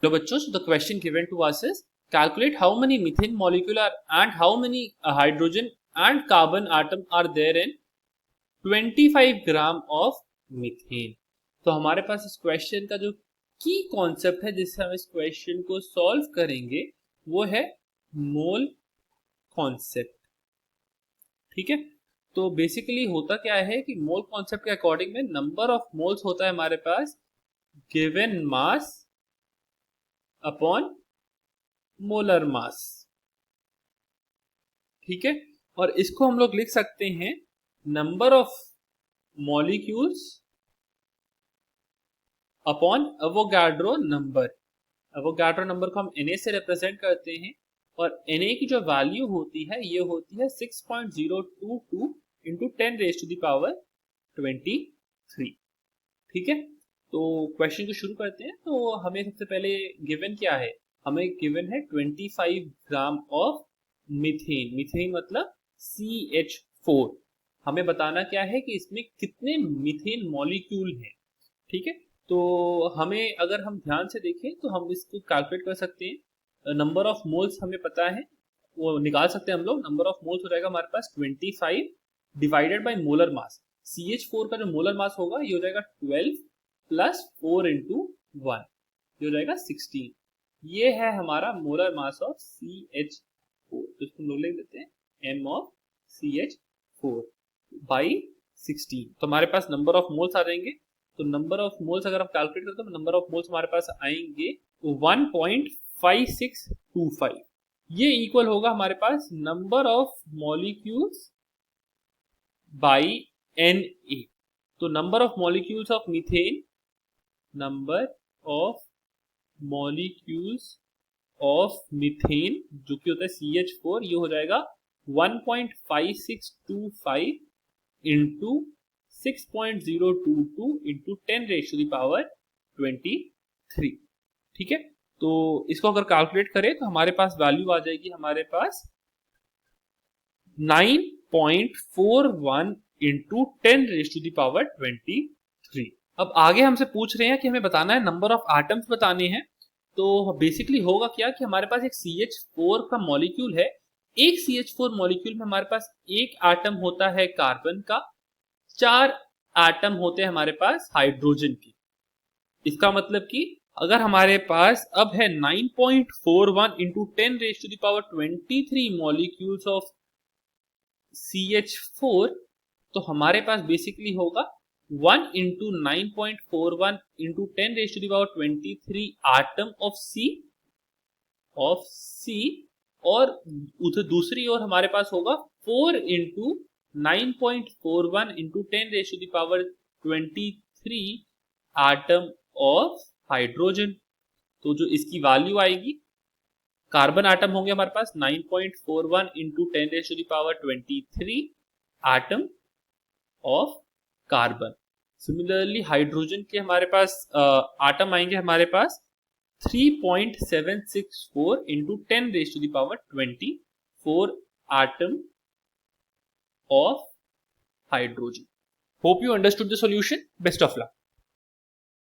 Hello bachcho, so the question given to us is calculate how many methane molecule are and how many hydrogen and carbon atom are there in 25 gram of methane. तो हमारे पास इस question का जो की concept है जिससे हम इस क्वेश्चन को सॉल्व करेंगे वो है मोल कॉन्सेप्ट। ठीक है, तो बेसिकली होता क्या है कि मोल कॉन्सेप्ट के अकॉर्डिंग में नंबर ऑफ मोल्स होता है हमारे पास given mass upon molar mass. ठीक है, और इसको हम लोग लिख सकते हैं number of molecules upon Avogadro number. Avogadro number को हम Na से रिप्रेजेंट करते हैं और Na की जो वैल्यू होती है ये होती है 6.022 into 10 raise to the power 23। ठीक है, तो क्वेश्चन को शुरू करते हैं। तो हमें सबसे पहले गिवन क्या है, हमें गिवन है 25 ग्राम ऑफ मीथेन। मीथेन मतलब CH4। हमें बताना क्या है कि इसमें कितने मीथेन मॉलिक्यूल हैं। ठीक है, तो हमें अगर हम ध्यान से देखें तो हम इसको कैलकुलेट कर सकते हैं। नंबर ऑफ मोल्स हमें पता है, वो निकाल सकते हैं हम लोग। नंबर ऑफ मोल्स हो जाएगा हमारे पास 25 divided by molar mass. CH4 का जो मोलर मास होगा ये हो जाएगा 12 प्लस 4 इंटू 1, ये हो जाएगा 16। ये है हमारा मोलर मास ऑफ CH4। तो इसको हम लोग लिख देते हैं M ऑफ CH4 बाई 16। तो हमारे पास नंबर ऑफ मोल्स आ जाएंगे। तो नंबर ऑफ मोल्स अगर हम कैलकुलेट करते हैं तो नंबर ऑफ मोल्स हमारे पास आएंगे 1.5625। ये इक्वल होगा हमारे पास number of molecules by Na। तो number of molecules of methane, number of molecules of methane जो कि होता है CH4, ये हो जाएगा 1.5625 into 6.022 into 10 raise to the power 23। ठीक है, तो इसको अगर कैलकुलेट करें तो हमारे पास वैल्यू आ जाएगी हमारे पास 9.41 into 10 raise to the power 23। अब आगे हमसे पूछ रहे हैं कि हमें बताना है नंबर ऑफ एटम्स बताने हैं। तो बेसिकली होगा क्या कि हमारे पास एक CH4 का मॉलिक्यूल है। एक CH4 मॉलिक्यूल में हमारे पास एक एटम होता है कार्बन का, 4 एटम होते हैं हमारे पास हाइड्रोजन की। इसका मतलब कि अगर हमारे पास अब है 9.41 into 10 raise to the power 23 molecules of CH4, तो हमारे पास बेसिकली होगा 1 into 9.41 into 10 raise to the power 23 atom of C, और उधर दूसरी ओर हमारे पास होगा 4 into 9.41 into 10 raise to the power 23 atom of hydrogen. तो जो इसकी वैल्यू आएगी, कार्बन आटम होंगे हमारे पास 9.41 into 10 raise to the power 23 atom of carbon. Similarly hydrogen के हमारे पास आटम आएंगे हमारे पास 3.764 into 10 raise to the power 24 atom of hydrogen. Hope you understood the solution. Best of luck.